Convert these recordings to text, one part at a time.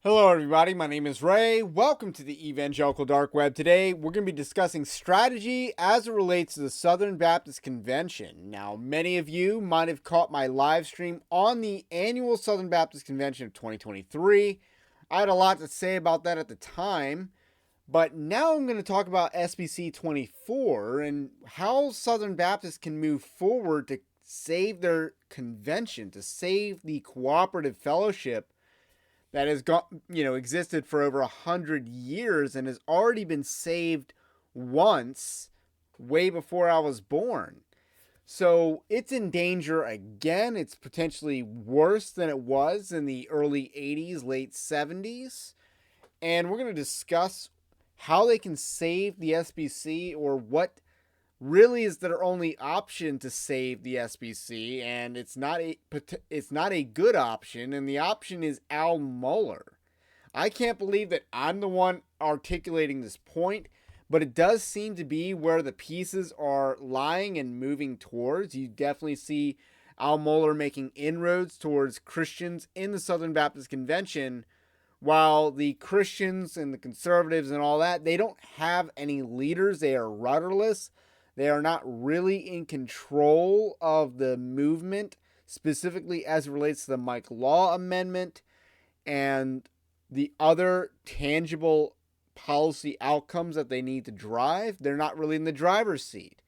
Hello everybody, my name is Ray. Welcome to the Evangelical Dark Web. Today we're going to be discussing strategy as it relates to the Southern Baptist Convention. Now, many of you might have caught my live stream on the annual Southern Baptist Convention of 2023. I had a lot to say about that at the time, but now I'm going to talk about SBC 24 and how Southern Baptists can move forward to save their convention, to save the cooperative fellowship that has existed for over 100 years and has already been saved once way before I was born. So it's in danger again. It's potentially worse than it was in the early 80s, late 70s. And we're going to discuss how they can save the SBC, or what really is their only option to save the SBC, and it's not a good option, and the option is Al Mohler. I can't believe that I'm the one articulating this point, but it does seem to be where the pieces are lying and moving towards. You definitely see Al Mohler making inroads towards Christians in the Southern Baptist Convention, while the Christians and the conservatives and all that, they don't have any leaders. They are rudderless. They are not really in control of the movement, specifically as it relates to the Mike Law Amendment and the other tangible policy outcomes that they need to drive. They're not really in the driver's seat.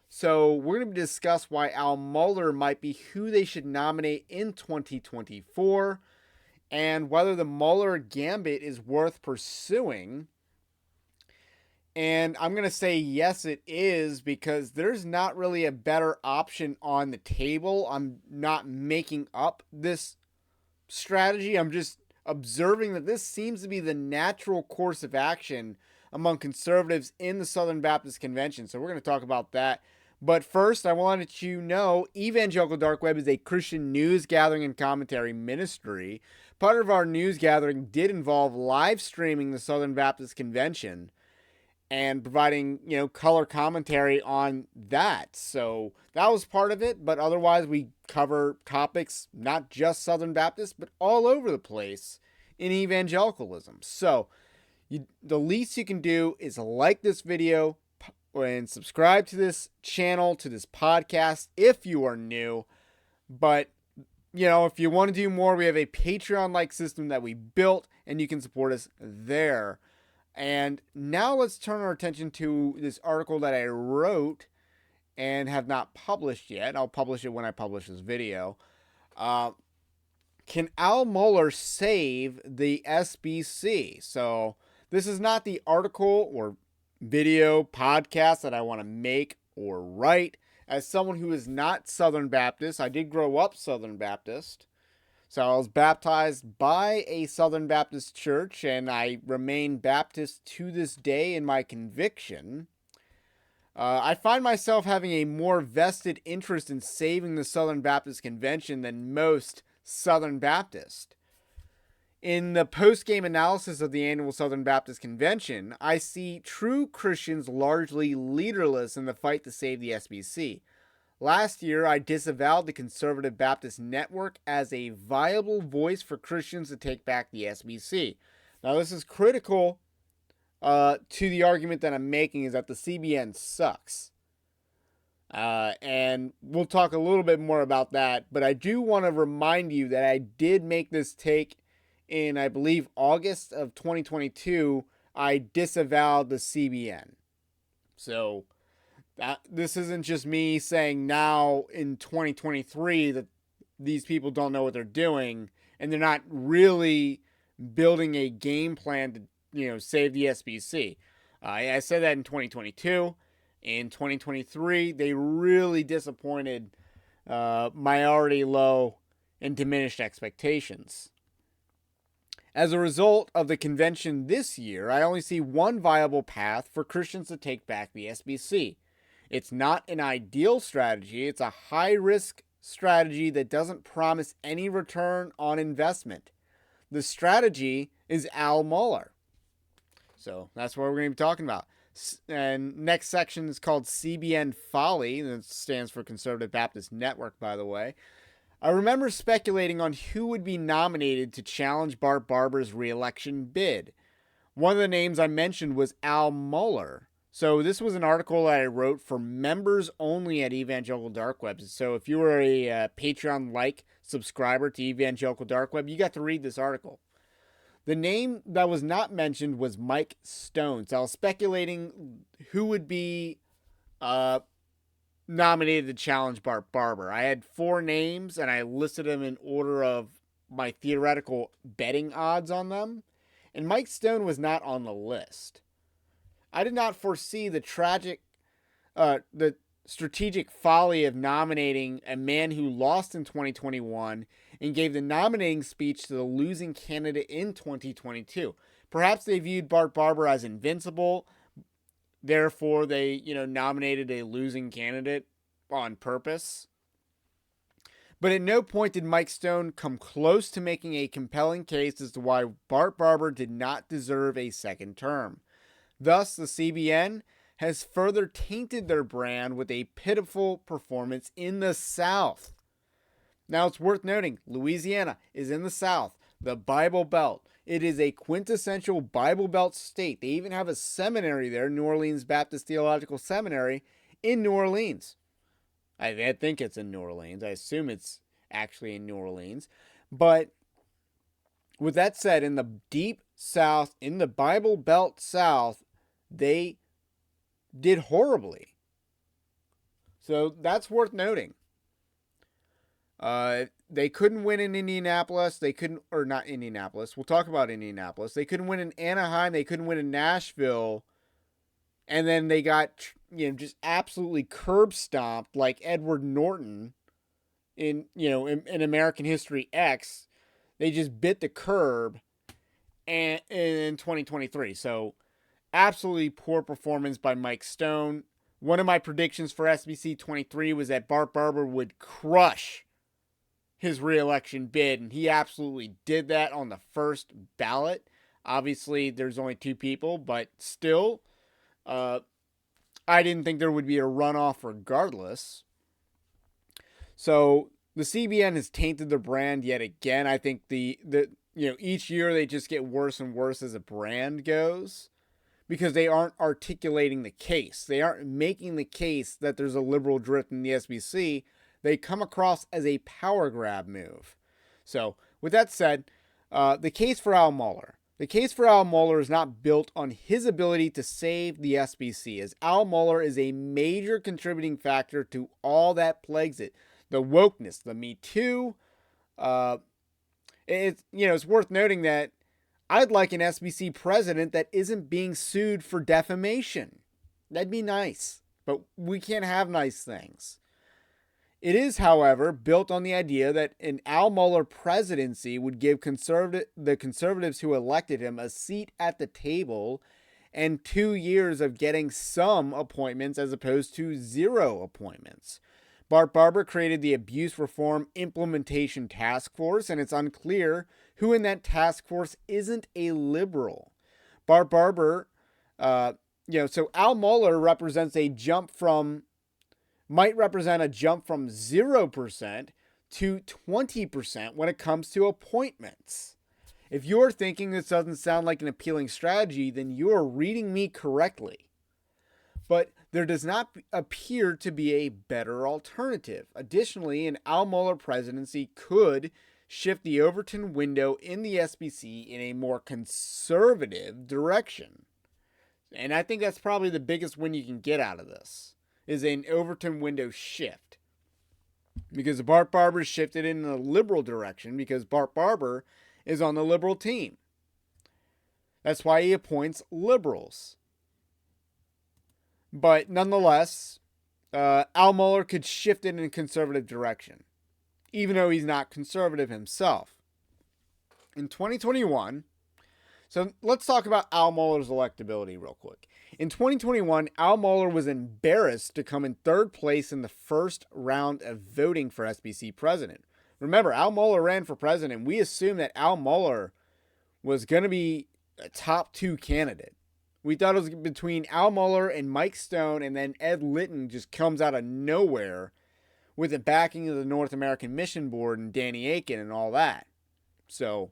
So we're going to discuss why Al Mohler might be who they should nominate in 2024, and whether the Mohler gambit is worth pursuing. And I'm going to say yes, it is, because there's not really a better option on the table. I'm not making up this strategy. I'm just observing that this seems to be the natural course of action among conservatives in the Southern Baptist Convention. So we're going to talk about that. But first, I wanted to let you know Evangelical Dark Web is a Christian news gathering and commentary ministry. Part of our news gathering did involve live streaming the Southern Baptist Convention and providing, color commentary on that. So that was part of it, but otherwise we cover topics not just Southern Baptist, but all over the place in evangelicalism. So the least you can do is like this video and subscribe to this channel, to this podcast, if you are new. But, if you want to do more, we have a Patreon-like system that we built, and you can support us there. And now let's turn our attention to this article that I wrote and have not published yet. I'll publish it when I publish this video. Can Al Mohler save the SBC? So this is not the article or video podcast that I want to make or write. As someone who is not Southern Baptist, I did grow up Southern Baptist. So I was baptized by a Southern Baptist church, and I remain Baptist to this day in my conviction. I find myself having a more vested interest in saving the Southern Baptist Convention than most Southern Baptists. In the post-game analysis of the annual Southern Baptist Convention, I see true Christians largely leaderless in the fight to save the SBC. Last year, I disavowed the Conservative Baptist Network as a viable voice for Christians to take back the SBC. Now, this is critical to the argument that I'm making, is that the CBN sucks. And we'll talk a little bit more about that, but I do want to remind you that I did make this take in, I believe, August of 2022. I disavowed the CBN. So this isn't just me saying now in 2023 that these people don't know what they're doing and they're not really building a game plan to, save the SBC. I said that in 2022. In 2023, they really disappointed my already low and diminished expectations. As a result of the convention this year, I only see one viable path for Christians to take back the SBC. It's not an ideal strategy. It's a high-risk strategy that doesn't promise any return on investment. The strategy is Al Mohler. So that's what we're going to be talking about. And next section is called CBN Folly. That stands for Conservative Baptist Network, by the way. I remember speculating on who would be nominated to challenge Bart Barber's re-election bid. One of the names I mentioned was Al Mohler. So this was an article that I wrote for members only at Evangelical Dark Web. So if you were a Patreon-like subscriber to Evangelical Dark Web, you got to read this article. The name that was not mentioned was Mike Stone. So I was speculating who would be nominated to challenge Bart Barber. I had 4 names, and I listed them in order of my theoretical betting odds on them. And Mike Stone was not on the list. I did not foresee the strategic folly of nominating a man who lost in 2021 and gave the nominating speech to the losing candidate in 2022. Perhaps they viewed Bart Barber as invincible, therefore they, nominated a losing candidate on purpose. But at no point did Mike Stone come close to making a compelling case as to why Bart Barber did not deserve a second term. Thus, the CBN has further tainted their brand with a pitiful performance in the South. Now, it's worth noting, Louisiana is in the South, the Bible Belt. It is a quintessential Bible Belt state. They even have a seminary there, New Orleans Baptist Theological Seminary, in New Orleans. I think it's in New Orleans. I assume it's actually in New Orleans. But with that said, in the deep South, in the Bible Belt South, they did horribly. So that's worth noting. They couldn't win in Indianapolis. Not Indianapolis. We'll talk about Indianapolis. They couldn't win in Anaheim. They couldn't win in Nashville. And then they got, just absolutely curb stomped like Edward Norton in American History X. They just bit the curb in 2023. So absolutely poor performance by Mike Stone. One of my predictions for SBC 23 was that Bart Barber would crush his re-election bid, and he absolutely did that on the first ballot. Obviously, there's only 2 people, but still, I didn't think there would be a runoff regardless. So the CBN has tainted the brand yet again. I think each year they just get worse and worse as a brand goes because they aren't articulating the case. They aren't making the case that there's a liberal drift in the SBC. They come across as a power grab move. So with that said, the case for Al Mohler. The case for Al Mohler is not built on his ability to save the SBC, as Al Mohler is a major contributing factor to all that plagues it. The wokeness, the Me Too. It's worth noting that I'd like an SBC president that isn't being sued for defamation. That'd be nice, but we can't have nice things. It is, however, built on the idea that an Al Mohler presidency would give the conservatives who elected him a seat at the table and 2 years of getting some appointments as opposed to 0 appointments. Bart Barber created the Abuse Reform Implementation Task Force, and it's unclear who in that task force isn't a liberal. Bart Barber, so Al Mohler might represent a jump from 0% to 20% when it comes to appointments. If you're thinking this doesn't sound like an appealing strategy, then you're reading me correctly. But there does not appear to be a better alternative. Additionally, an Al Mohler presidency could shift the Overton window in the SBC in a more conservative direction. And I think that's probably the biggest win you can get out of this, is an Overton window shift. Because Bart Barber shifted in a liberal direction because Bart Barber is on the liberal team. That's why he appoints liberals. But nonetheless, Al Mohler could shift it in a conservative direction, even though he's not conservative himself. In 2021, so let's talk about Al Mohler's electability real quick. In 2021, Al Mohler was embarrassed to come in 3rd place in the first round of voting for SBC president. Remember, Al Mohler ran for president. We assumed that Al Mohler was going to be a top 2 candidate. We thought it was between Al Mohler and Mike Stone, and then Ed Litton just comes out of nowhere with the backing of the North American Mission Board and Danny Aiken and all that. So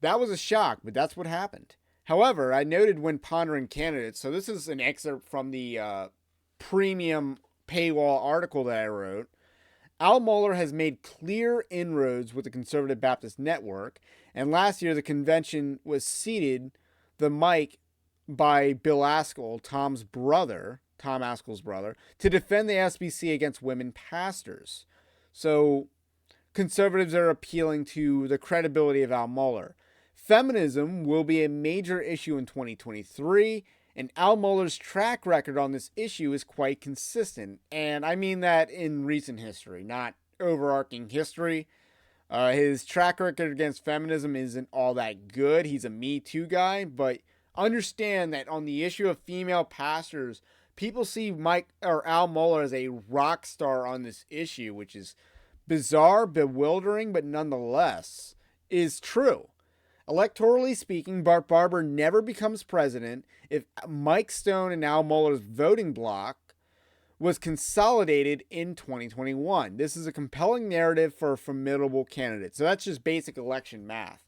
that was a shock, but that's what happened. However, I noted when pondering candidates, so this is an excerpt from the premium paywall article that I wrote. Al Mohler has made clear inroads with the Conservative Baptist Network, and last year the convention was ceded the mic by Bill Askell, Tom Askell's brother, to defend the SBC against women pastors. So conservatives are appealing to the credibility of Al Mohler. Feminism will be a major issue in 2023, and Al Mohler's track record on this issue is quite consistent. And I mean that in recent history, not overarching history. His track record against feminism isn't all that good. He's a Me Too guy, but understand that on the issue of female pastors, people see Al Mohler as a rock star on this issue, which is bizarre, bewildering, but nonetheless is true. Electorally speaking, Bart Barber never becomes president if Mike Stone and Al Mohler's voting bloc was consolidated in 2021. This is a compelling narrative for a formidable candidate. So that's just basic election math.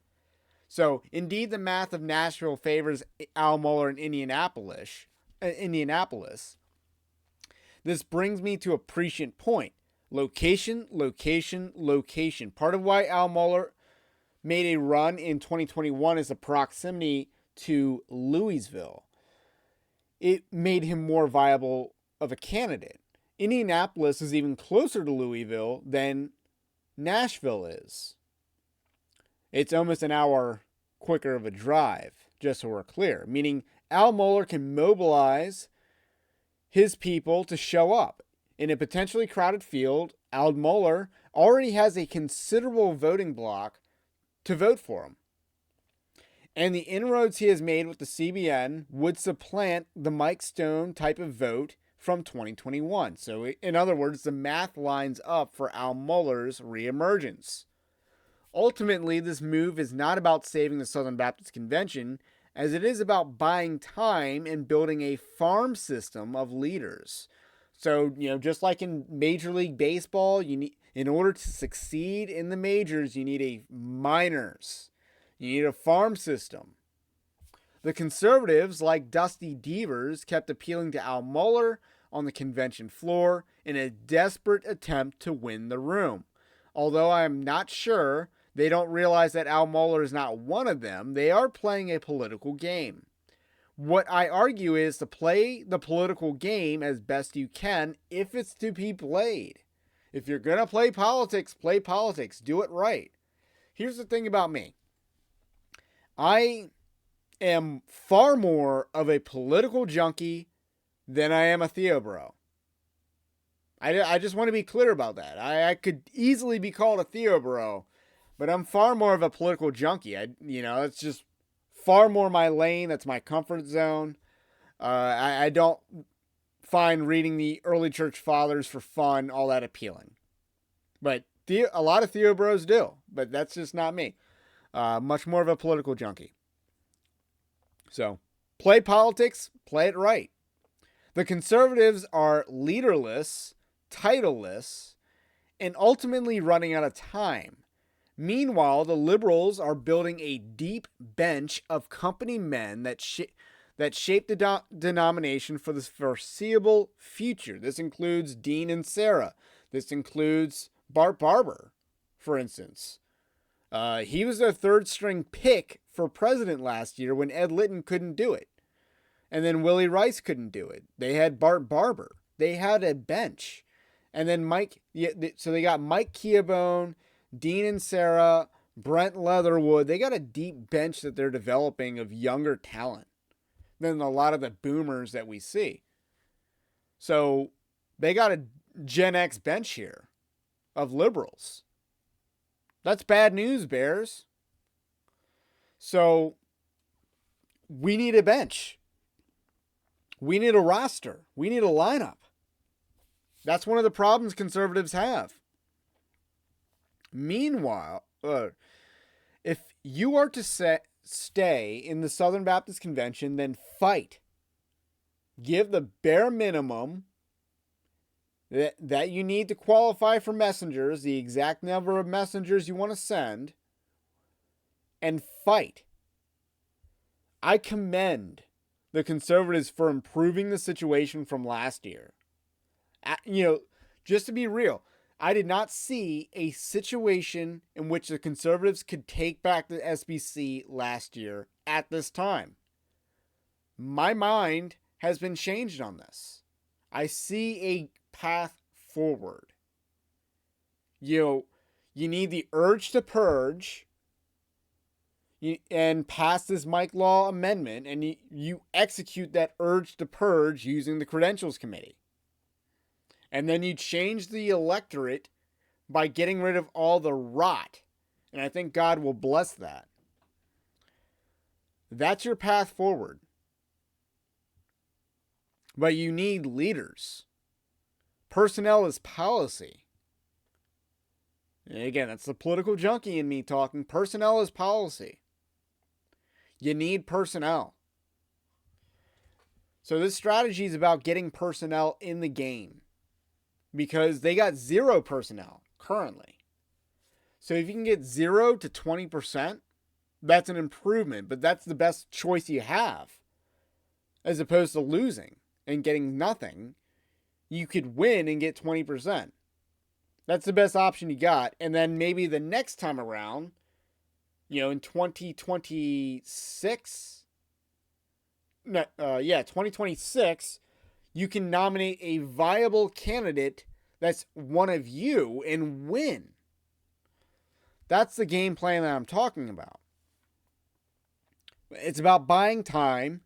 So indeed, the math of Nashville favors Al Mohler in Indianapolis. This brings me to a prescient point. Location, location, location. Part of why Al Mohler made a run in 2021 is the proximity to Louisville. It made him more viable of a candidate. Indianapolis is even closer to Louisville than Nashville is. It's almost an hour quicker of a drive, just so we're clear, meaning Al Mohler can mobilize his people to show up. In a potentially crowded field, Al Mohler already has a considerable voting bloc to vote for him. And the inroads he has made with the CBN would supplant the Mike Stone type of vote from 2021. So in other words, the math lines up for Al Mohler's reemergence. Ultimately, this move is not about saving the Southern Baptist Convention, as it is about buying time and building a farm system of leaders. So, just like in Major League Baseball, in order to succeed in the majors, you need a minors. You need a farm system. The conservatives, like Dusty Devers, kept appealing to Al Mohler on the convention floor in a desperate attempt to win the room. Although I am not sure they don't realize that Al Mohler is not one of them, they are playing a political game. What I argue is to play the political game as best you can if it's to be played. If you're going to play politics, do it right. Here's the thing about me. I am far more of a political junkie than I am a Theo bro. I just want to be clear about that. I could easily be called a Theo bro, but I'm far more of a political junkie. It's just far more my lane. That's my comfort zone. I don't find reading the early church fathers for fun all that appealing. But a lot of Theo bros do, but that's just not me. Much more of a political junkie. So, play politics, play it right. The conservatives are leaderless, titleless, and ultimately running out of time. Meanwhile, the liberals are building a deep bench of company men that shape the denomination for the foreseeable future. This includes Dean and Sarah. This includes Bart Barber, for instance. He was their third string pick for president last year when Ed Litton couldn't do it. And then Willie Rice couldn't do it. They had Bart Barber. They had a bench. And then so they got Mike Keobone, Dean and Sarah, Brent Leatherwood. They got a deep bench that they're developing of younger talent than a lot of the boomers that we see. So they got a Gen X bench here of liberals. That's bad news, Bears. So we need a bench. We need a roster. We need a lineup. That's one of the problems conservatives have. Meanwhile, if you are to stay in the Southern Baptist Convention, then fight. Give the bare minimum that you need to qualify for messengers, the exact number of messengers you want to send, and fight. I commend the conservatives for improving the situation from last year. Just to be real, I did not see a situation in which the conservatives could take back the SBC last year at this time. My mind has been changed on this. I see a path forward. You need the urge to purge and pass this Mike Law amendment, and you execute that urge to purge using the Credentials Committee. And then you change the electorate by getting rid of all the rot. And I think God will bless that. That's your path forward. But you need leaders. Personnel is policy. And again, that's the political junkie in me talking. Personnel is policy. You need personnel. So this strategy is about getting personnel in the game, because they got zero personnel currently. So if you can get 0 to 20%, that's an improvement, but that's the best choice you have. As opposed to losing and getting nothing, you could win and get 20%. That's the best option you got. And then maybe the next time around, in 2026, 2026, you can nominate a viable candidate that's one of you and win. That's the game plan that I'm talking about. It's about buying time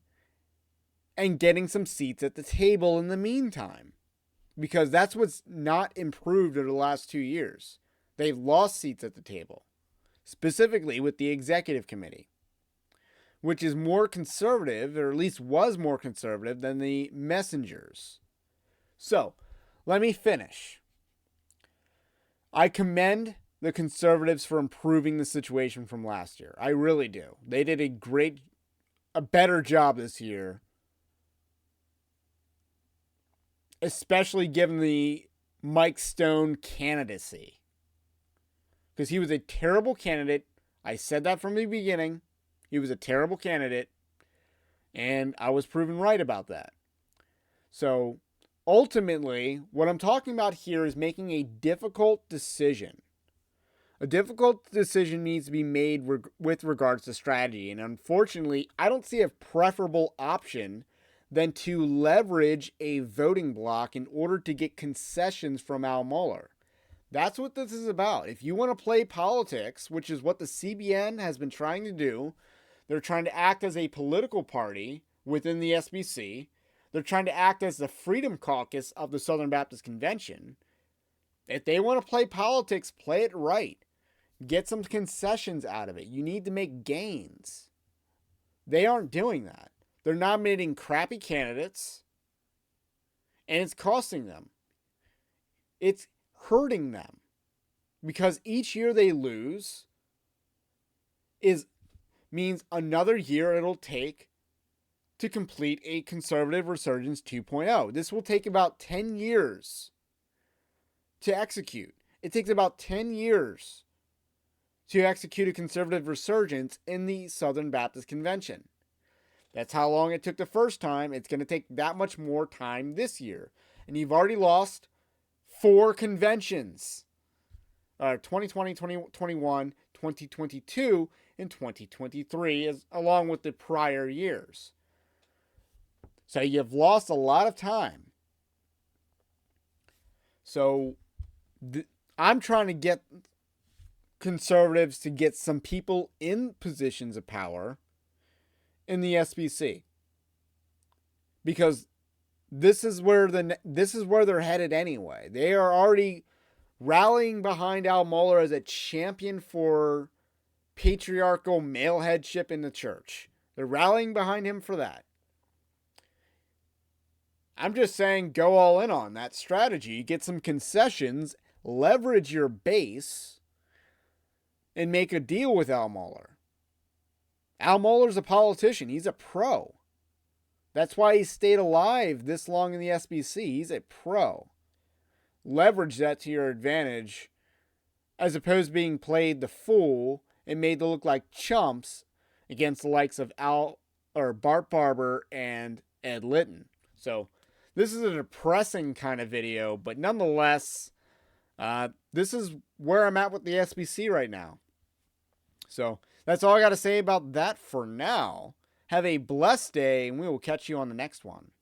and getting some seats at the table in the meantime, because that's what's not improved over the last 2 years. They've lost seats at the table, specifically with the executive committee, which is more conservative, or at least was more conservative than the messengers. So, let me finish. I commend the conservatives for improving the situation from last year. I really do. They did a better job this year, especially given the Mike Stone candidacy, because he was a terrible candidate. I said that from the beginning. He was a terrible candidate, and I was proven right about that. So, ultimately, what I'm talking about here is making a difficult decision. A difficult decision needs to be made with regards to strategy, and unfortunately, I don't see a preferable option than to leverage a voting block in order to get concessions from Al Mohler. That's what this is about. If you want to play politics, which is what the CBN has been trying to do, they're trying to act as a political party within the SBC. They're trying to act as the Freedom Caucus of the Southern Baptist Convention. If they want to play politics, play it right. Get some concessions out of it. You need to make gains. They aren't doing that. They're nominating crappy candidates, and it's costing them. It's hurting them, because each year they lose means another year it'll take to complete a conservative resurgence 2.0. This will take about 10 years to execute. It takes about 10 years to execute a conservative resurgence in the Southern Baptist Convention. That's how long it took the first time. It's going to take that much more time this year. And you've already lost 4 conventions. 2020, 2021, 2022, and 2023, along with the prior years. So you've lost a lot of time. So I'm trying to get conservatives to get some people in positions of power in the SBC, because this is where they're headed anyway. They are already rallying behind Al Mohler as a champion for patriarchal male headship in the church. They're rallying behind him for that. I'm just saying, go all in on that strategy, get some concessions, leverage your base, and make a deal with Al Mohler. Al Mohler's a politician. He's a pro. That's why he stayed alive this long in the SBC. He's a pro. leverage that to your advantage as opposed to being played the fool and made to look like chumps against the likes of Bart Barber and Ed Litton. So this is a depressing kind of video, but nonetheless, this is where I'm at with the SBC right now. So that's all I got to say about that for now. Have a blessed day, and we will catch you on the next one.